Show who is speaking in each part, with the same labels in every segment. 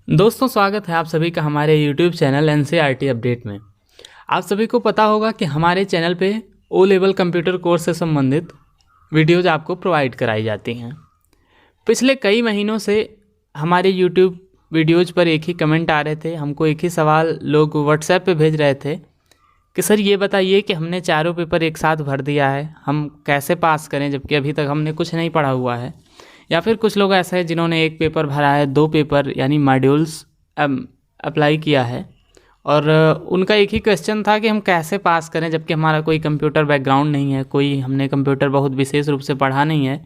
Speaker 1: दोस्तों, स्वागत है आप सभी का हमारे YouTube चैनल NCERT अपडेट में। आप सभी को पता होगा कि हमारे चैनल पे ओ लेवल कंप्यूटर कोर्स से संबंधित वीडियोज़ आपको प्रोवाइड कराई जाती हैं। पिछले कई महीनों से हमारे YouTube वीडियोज़ पर एक ही कमेंट आ रहे थे, हमको एक ही सवाल लोग WhatsApp पे भेज रहे थे कि सर ये बताइए कि हमने चारों पेपर एक साथ भर दिया है, हम कैसे पास करें जबकि अभी तक हमने कुछ नहीं पढ़ा हुआ है। या फिर कुछ लोग ऐसे हैं जिन्होंने एक पेपर भरा है, दो पेपर यानी मॉड्यूल्स अप्लाई किया है और उनका एक ही क्वेश्चन था कि हम कैसे पास करें जबकि हमारा कोई कंप्यूटर बैकग्राउंड नहीं है, कोई हमने कंप्यूटर बहुत विशेष रूप से पढ़ा नहीं है।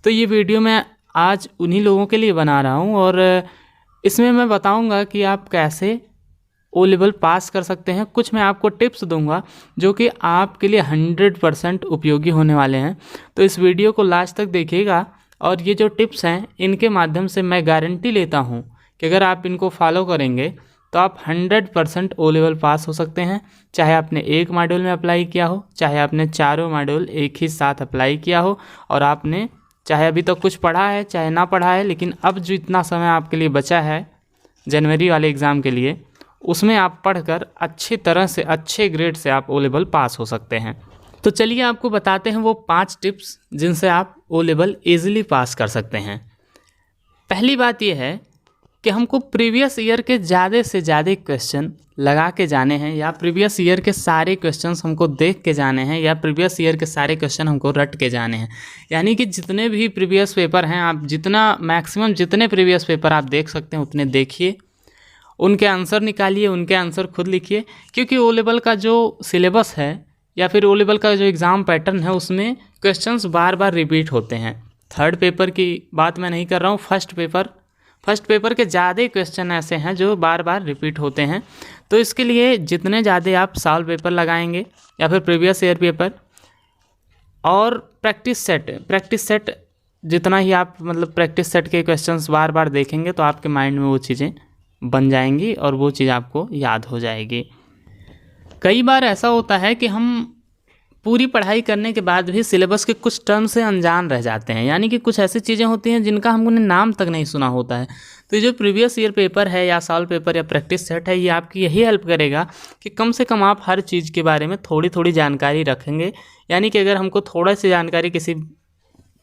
Speaker 1: तो ये वीडियो मैं आज उन्हीं लोगों के लिए बना रहा हूँ और इसमें मैं बताऊँगा कि आप कैसे ओ लेवल पास कर सकते हैं। कुछ मैं आपको टिप्स दूंगा जो कि आपके लिए 100% उपयोगी होने वाले हैं। तो इस वीडियो को लास्ट तक देखिएगा और ये जो टिप्स हैं इनके माध्यम से मैं गारंटी लेता हूँ कि अगर आप इनको फॉलो करेंगे तो आप 100% ओ लेवल पास हो सकते हैं। चाहे आपने एक मॉड्यूल में अप्लाई किया हो, चाहे आपने चारों मॉड्यूल एक ही साथ अप्लाई किया हो और आपने चाहे अभी तक कुछ पढ़ा है चाहे ना पढ़ा है, लेकिन अब जो इतना समय आपके लिए बचा है जनवरी वाले एग्ज़ाम के लिए, उसमें आप पढ़कर अच्छी तरह से अच्छे ग्रेड से आप ओ लेवल पास हो सकते हैं। तो चलिए आपको बताते हैं वो 5 टिप्स जिनसे आप ओ लेवल ईजिली पास कर सकते हैं। पहली बात ये है कि हमको प्रीवियस ईयर के ज़्यादा से ज़्यादा क्वेश्चन लगा के जाने हैं या प्रीवियस ईयर के सारे क्वेश्चंस हमको देख के जाने हैं या प्रीवियस ईयर के सारे क्वेश्चन हमको रट के जाने हैं। यानी कि जितने भी प्रीवियस पेपर हैं, आप जितना मैक्सिमम जितने प्रीवियस पेपर आप देख सकते हैं उतने देखिए, उनके आंसर निकालिए, उनके आंसर खुद लिखिए। क्योंकि ओ लेवल का जो सिलेबस है या फिर ओ लेवल का जो एग्ज़ाम पैटर्न है उसमें क्वेश्चंस बार बार रिपीट होते हैं। थर्ड पेपर की बात मैं नहीं कर रहा हूँ, फर्स्ट पेपर के ज़्यादा क्वेश्चन ऐसे हैं जो बार बार रिपीट होते हैं। तो इसके लिए जितने ज़्यादा आप सॉल्व पेपर लगाएंगे या फिर प्रीवियस ईयर पेपर और प्रैक्टिस सेट जितना ही आप प्रैक्टिस सेट के क्वेश्चंस बार बार देखेंगे तो आपके माइंड में वो चीज़ें बन जाएंगी और वो चीज़ आपको याद हो जाएगी। कई बार ऐसा होता है कि हम पूरी पढ़ाई करने के बाद भी सिलेबस के कुछ टर्म से अनजान रह जाते हैं, यानी कि कुछ ऐसी चीज़ें होती हैं जिनका हमने नाम तक नहीं सुना होता है। तो ये जो प्रीवियस ईयर पेपर है या सॉल्व पेपर या प्रैक्टिस सेट है, ये आपकी यही हेल्प करेगा कि कम से कम आप हर चीज़ के बारे में थोड़ी थोड़ी जानकारी रखेंगे। यानी कि अगर हमको थोड़ा सी जानकारी किसी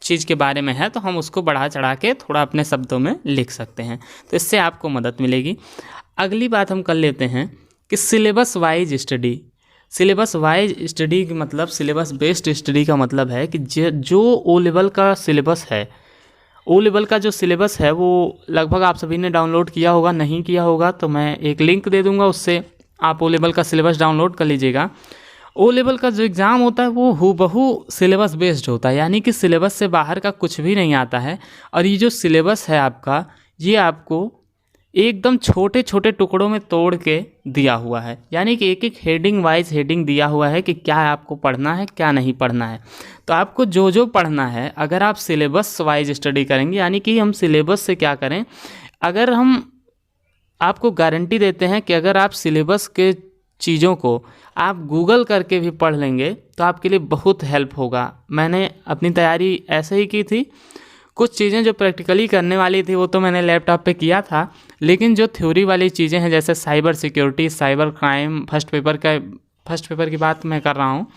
Speaker 1: चीज़ के बारे में है तो हम उसको बढ़ा चढ़ा के थोड़ा अपने शब्दों में लिख सकते हैं, तो इससे आपको मदद मिलेगी। अगली बात हम कर लेते हैं कि सिलेबस वाइज स्टडी की मतलब सिलेबस बेस्ड स्टडी का मतलब है कि जो ओ लेवल का सिलेबस है, ओ लेवल का जो सिलेबस है वो लगभग आप सभी ने डाउनलोड किया होगा, नहीं किया होगा तो मैं एक लिंक दे दूंगा, उससे आप ओ लेवल का सिलेबस डाउनलोड कर लीजिएगा। ओ लेवल का जो एग्ज़ाम होता है वो हूबहू सिलेबस बेस्ड होता है, यानी कि सिलेबस से बाहर का कुछ भी नहीं आता है। और ये जो सिलेबस है आपका, ये आपको एकदम छोटे छोटे टुकड़ों में तोड़ के दिया हुआ है, यानी कि एक एक हेडिंग वाइज हेडिंग दिया हुआ है कि क्या आपको पढ़ना है क्या नहीं पढ़ना है। तो आपको जो जो पढ़ना है, अगर आप सिलेबस वाइज स्टडी करेंगे, यानी कि हम सिलेबस से क्या करें, अगर हम आपको गारंटी देते हैं कि अगर आप सिलेबस के चीज़ों को आप गूगल करके भी पढ़ लेंगे तो आपके लिए बहुत हेल्प होगा। मैंने अपनी तैयारी ऐसे ही की थी, कुछ चीज़ें जो प्रैक्टिकली करने वाली थी वो तो मैंने लैपटॉप पे किया था, लेकिन जो थ्योरी वाली चीज़ें हैं जैसे cyber security, cyber crime, first paper की बात मैं कर रहा हूँ,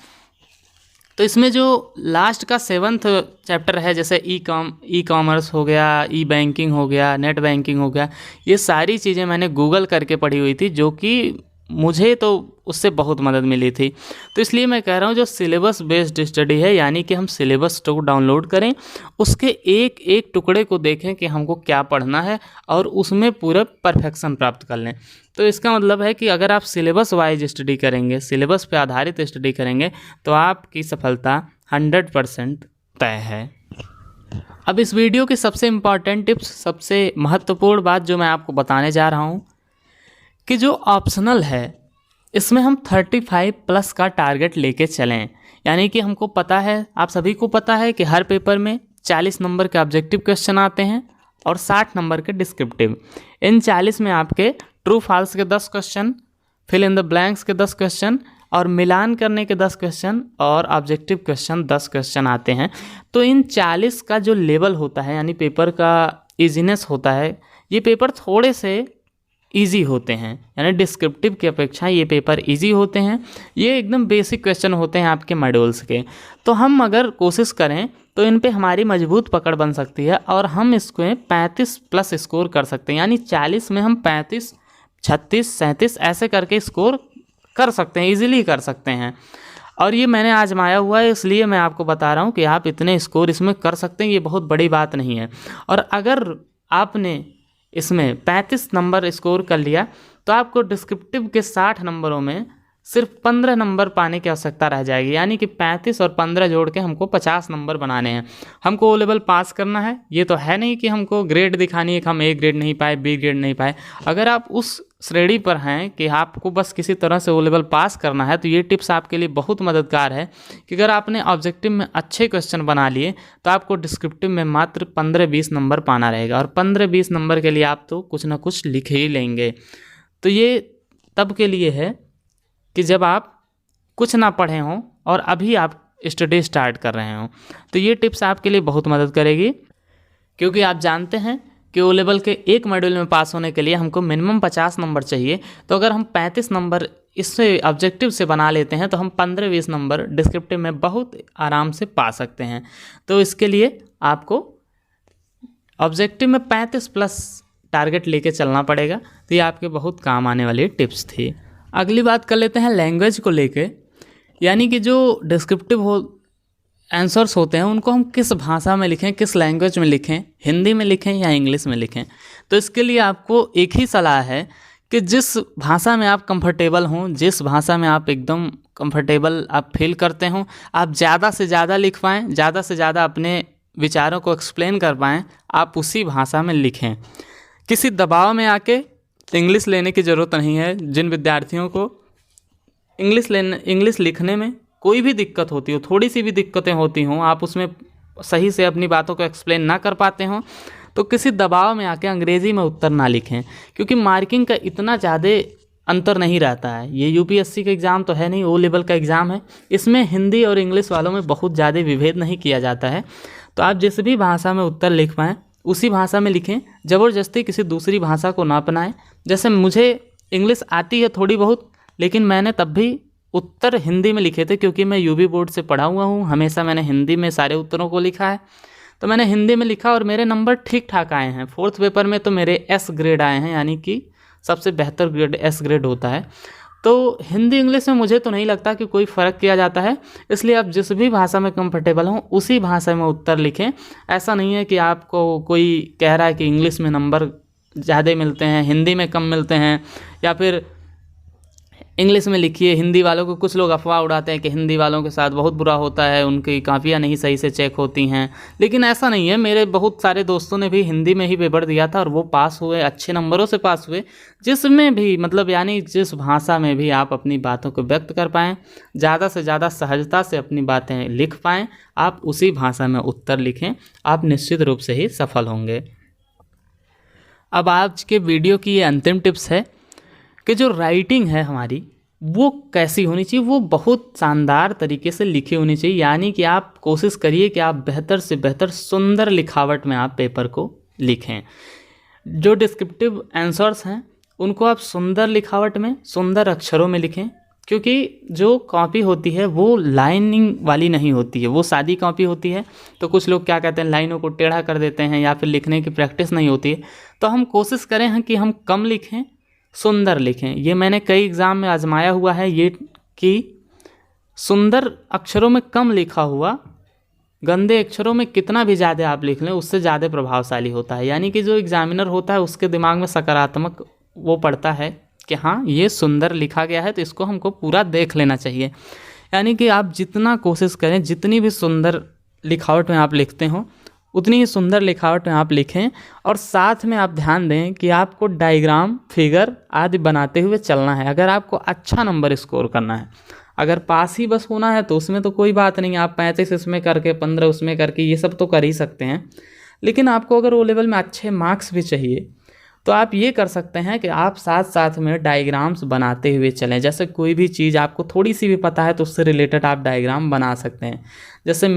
Speaker 1: तो इसमें जो लास्ट का 7th चैप्टर है जैसे ई कॉमर्स हो गया, ई बैंकिंग हो गया, नेट बैंकिंग हो गया, ये सारी चीज़ें मैंने गूगल करके पढ़ी हुई थी, जो कि मुझे तो उससे बहुत मदद मिली थी। तो इसलिए मैं कह रहा हूँ जो सिलेबस बेस्ड स्टडी है, यानी कि हम सिलेबस को डाउनलोड करें, उसके एक एक टुकड़े को देखें कि हमको क्या पढ़ना है और उसमें पूरा परफेक्शन प्राप्त कर लें। तो इसका मतलब है कि अगर आप सिलेबस वाइज स्टडी करेंगे, सिलेबस पे आधारित स्टडी करेंगे तो आपकी सफलता 100% तय है। अब इस वीडियो की सबसे इम्पॉर्टेंट टिप्स, सबसे महत्वपूर्ण बात जो मैं आपको बताने जा रहा हूँ कि जो ऑप्शनल है इसमें हम 35+ का टारगेट लेके चलें। यानी कि हमको पता है, आप सभी को पता है कि हर पेपर में 40 नंबर के ऑब्जेक्टिव क्वेश्चन आते हैं और 60 नंबर के डिस्क्रिप्टिव। इन 40 में आपके ट्रू फॉल्स के 10 question, fill in the blanks के 10 क्वेश्चन और मिलान करने के 10 क्वेश्चन और ऑब्जेक्टिव क्वेश्चन 10 क्वेश्चन आते हैं। तो इन 40 का जो लेवल होता है, यानी पेपर का ईजीनेस होता है ये पेपर थोड़े से इजी होते हैं, यानी डिस्क्रिप्टिव की अपेक्षा ये पेपर इजी होते हैं। ये एकदम बेसिक क्वेश्चन होते हैं आपके मॉड्यूल्स के। तो हम अगर कोशिश करें तो इन पे हमारी मजबूत पकड़ बन सकती है और हम इसको 35 प्लस स्कोर कर सकते हैं, यानी 40 में हम 35, 36, 37 ऐसे करके स्कोर कर सकते हैं, ईजिली कर सकते हैं। और ये मैंने आजमाया हुआ है, इसलिए मैं आपको बता रहा हूँ कि आप इतने स्कोर इसमें कर सकते हैं, ये बहुत बड़ी बात नहीं है। और अगर आपने इसमें 35 नंबर स्कोर कर लिया तो आपको डिस्क्रिप्टिव के 60 नंबरों में सिर्फ 15 नंबर पाने की आवश्यकता रह जाएगी, यानी कि 35 और 15 जोड़ के हमको 50 नंबर बनाने हैं। हमको ओ लेवल पास करना है, ये तो है नहीं कि हमको ग्रेड दिखानी है कि हम ए ग्रेड नहीं पाए, बी ग्रेड नहीं पाए। अगर आप उस श्रेणी पर हैं कि आपको बस किसी तरह से ओ लेवल पास करना है तो ये टिप्स आपके लिए बहुत मददगार है कि अगर आपने ऑब्जेक्टिव में अच्छे क्वेश्चन बना लिए तो आपको डिस्क्रिप्टिव में मात्र 15-20 नंबर पाना रहेगा, और 15-20 नंबर के लिए आप तो कुछ ना कुछ लिख ही लेंगे। तो ये तब के लिए है कि जब आप कुछ ना पढ़े हों और अभी आप स्टडी स्टार्ट कर रहे हों, तो ये टिप्स आपके लिए बहुत मदद करेगी। क्योंकि आप जानते हैं कि ओ लेवल के एक मॉड्यूल में पास होने के लिए हमको मिनिमम 50 नंबर चाहिए। तो अगर हम 35 नंबर इससे ऑब्जेक्टिव से बना लेते हैं तो हम 15-20 नंबर डिस्क्रिप्टिव में बहुत आराम से पा सकते हैं। तो इसके लिए आपको ऑब्जेक्टिव में 35 प्लस टारगेट लेके चलना पड़ेगा। तो ये आपके बहुत काम आने वाली टिप्स थी। अगली बात कर लेते हैं लैंग्वेज को लेके, यानी कि जो डिस्क्रिप्टिव आंसर्स होते हैं उनको हम किस भाषा में लिखें, किस लैंग्वेज में लिखें, हिंदी में लिखें या इंग्लिश में लिखें। तो इसके लिए आपको एक ही सलाह है कि जिस भाषा में आप कंफर्टेबल हों, जिस भाषा में आप एकदम कंफर्टेबल आप फील करते हों, आप ज़्यादा से ज़्यादा लिख पाएँ, ज़्यादा से ज़्यादा अपने विचारों को एक्सप्लेन कर पाएँ, आप उसी भाषा में लिखें। किसी दबाव में आके इंग्लिश लेने की ज़रूरत नहीं है। जिन विद्यार्थियों को इंग्लिश लिखने में कोई भी दिक्कत होती हो, थोड़ी सी भी दिक्कतें होती हों, आप उसमें सही से अपनी बातों को एक्सप्लेन ना कर पाते हों, तो किसी दबाव में आके अंग्रेज़ी में उत्तर ना लिखें, क्योंकि मार्किंग का इतना ज़्यादा अंतर नहीं रहता है। ये यूपीएससी का एग्ज़ाम तो है नहीं, ओ लेवल का एग्ज़ाम है। इसमें हिंदी और इंग्लिश वालों में बहुत ज़्यादा विभेद नहीं किया जाता है। तो आप जिस भी भाषा में उत्तर लिख पाएँ उसी भाषा में लिखें, ज़बरदस्ती किसी दूसरी भाषा को ना अपनाएं। जैसे मुझे इंग्लिश आती है थोड़ी बहुत, लेकिन मैंने तब भी उत्तर हिंदी में लिखे थे, क्योंकि मैं यूपी बोर्ड से पढ़ा हुआ हूँ, हमेशा मैंने हिंदी में सारे उत्तरों को लिखा है। तो मैंने हिंदी में लिखा और मेरे नंबर ठीक ठाक आए हैं। 4th पेपर में तो मेरे एस ग्रेड आए हैं, यानी कि सबसे बेहतर ग्रेड एस ग्रेड होता है। तो हिंदी इंग्लिश में मुझे तो नहीं लगता कि कोई फ़र्क किया जाता है, इसलिए आप जिस भी भाषा में कंफर्टेबल हों उसी भाषा में उत्तर लिखें। ऐसा नहीं है कि आपको कोई कह रहा है कि इंग्लिश में नंबर ज़्यादा मिलते हैं, हिंदी में कम मिलते हैं, या फिर इंग्लिश में लिखिए। हिंदी वालों को कुछ लोग अफवाह उड़ाते हैं कि हिंदी वालों के साथ बहुत बुरा होता है, उनकी कापियाँ नहीं सही से चेक होती हैं, लेकिन ऐसा नहीं है। मेरे बहुत सारे दोस्तों ने भी हिंदी में ही पेपर दिया था और वो पास हुए, अच्छे नंबरों से पास हुए। जिसमें भी मतलब यानी जिस भाषा में भी आप अपनी बातों को व्यक्त कर पाएँ, ज़्यादा से ज़्यादा सहजता से अपनी बातें लिख पाएँ, आप उसी भाषा में उत्तर लिखें, आप निश्चित रूप से ही सफल होंगे। अब आज के वीडियो की ये अंतिम टिप्स है कि जो राइटिंग है हमारी वो कैसी होनी चाहिए, वो बहुत शानदार तरीके से लिखी होनी चाहिए। यानी कि आप कोशिश करिए कि आप बेहतर से बेहतर सुंदर लिखावट में आप पेपर को लिखें। जो डिस्क्रिप्टिव आंसर्स हैं उनको आप सुंदर लिखावट में, सुंदर अक्षरों में लिखें, क्योंकि जो कॉपी होती है वो लाइनिंग वाली नहीं होती है, वो सादी कॉपी होती है। तो कुछ लोग क्या कहते हैं, लाइनों को टेढ़ा कर देते हैं या फिर लिखने की प्रैक्टिस नहीं होती है। तो हम कोशिश करें हैं कि हम कम लिखें, सुंदर लिखें। ये मैंने कई एग्ज़ाम में आजमाया हुआ है ये कि सुंदर अक्षरों में कम लिखा हुआ गंदे अक्षरों में कितना भी ज़्यादा आप लिख लें उससे ज़्यादा प्रभावशाली होता है। यानी कि जो एग्जामिनर होता है उसके दिमाग में सकारात्मक वो पड़ता है कि हाँ ये सुंदर लिखा गया है तो इसको हमको पूरा देख लेना चाहिए। यानी कि आप जितना कोशिश करें, जितनी भी सुंदर लिखावट में आप लिखते हो उतनी ही सुंदर लिखावट में आप लिखें, और साथ में आप ध्यान दें कि आपको डायग्राम, फिगर आदि बनाते हुए चलना है। अगर आपको अच्छा नंबर स्कोर करना है, अगर पास ही बस होना है तो उसमें तो कोई बात नहीं, आप 35 इसमें करके 15 उसमें करके ये सब तो कर ही सकते हैं। लेकिन आपको अगर ओ लेवल में अच्छे मार्क्स भी चाहिए तो आप ये कर सकते हैं कि आप साथ साथ में डायग्राम्स बनाते हुए चलें। जैसे कोई भी चीज़ आपको थोड़ी सी भी पता है तो उससे रिलेटेड आप डायग्राम बना सकते हैं। जैसे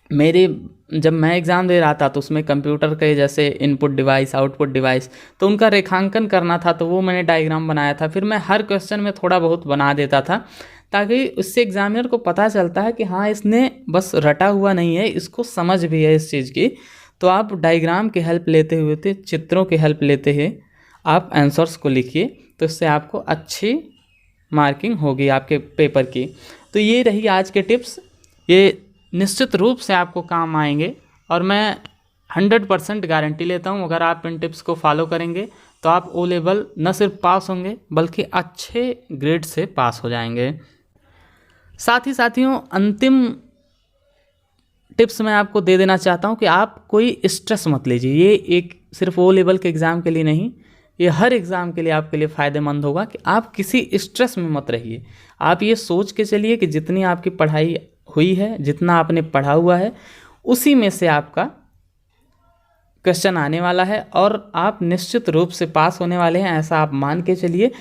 Speaker 1: मेरे जब मैं एग्ज़ाम दे रहा था तो उसमें कंप्यूटर के जैसे इनपुट डिवाइस, आउटपुट डिवाइस, तो उनका रेखांकन करना था, तो वो मैंने डायग्राम बनाया था। फिर मैं हर क्वेश्चन में थोड़ा बहुत बना देता था, ताकि उससे एग्जामिनर को पता चलता है कि हाँ इसने बस रटा हुआ नहीं है, इसको समझ भी है इस चीज़ की। तो आप डायग्राम की हेल्प लेते हुए, थे चित्रों की हेल्प लेते हुए आप आंसर्स को लिखिए, तो इससे आपको अच्छी मार्किंग होगी आपके पेपर की। तो ये रही आज के टिप्स, ये निश्चित रूप से आपको काम आएंगे और मैं 100% गारंटी लेता हूँ, अगर आप इन टिप्स को फॉलो करेंगे तो आप ओ लेवल न सिर्फ पास होंगे बल्कि अच्छे ग्रेड से पास हो जाएंगे। साथ ही साथियों, अंतिम टिप्स मैं आपको दे देना चाहता हूँ कि आप कोई स्ट्रेस मत लीजिए। ये एक सिर्फ ओ लेवल के एग्ज़ाम के लिए नहीं, ये हर एग्ज़ाम के लिए आपके लिए फ़ायदेमंद होगा कि आप किसी स्ट्रेस में मत रहिए। आप ये सोच के चलिए कि जितनी आपकी पढ़ाई हुई है, जितना आपने पढ़ा हुआ है, उसी में से आपका क्वेश्चन आने वाला है और आप निश्चित रूप से पास होने वाले हैं, ऐसा आप मान के चलिए।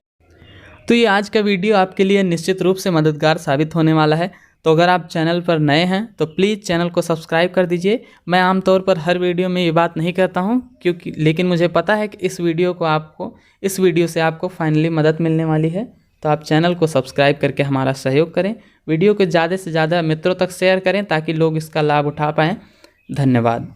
Speaker 1: तो ये आज का वीडियो आपके लिए निश्चित रूप से मददगार साबित होने वाला है। तो अगर आप चैनल पर नए हैं तो प्लीज़ चैनल को सब्सक्राइब कर दीजिए। मैं आमतौर पर हर वीडियो में ये बात नहीं करता हूँ, लेकिन मुझे पता है कि इस वीडियो से आपको फाइनली मदद मिलने वाली है। तो आप चैनल को सब्सक्राइब करके हमारा सहयोग करें, वीडियो को ज़्यादा से ज़्यादा मित्रों तक शेयर करें ताकि लोग इसका लाभ उठा पाएँ। धन्यवाद।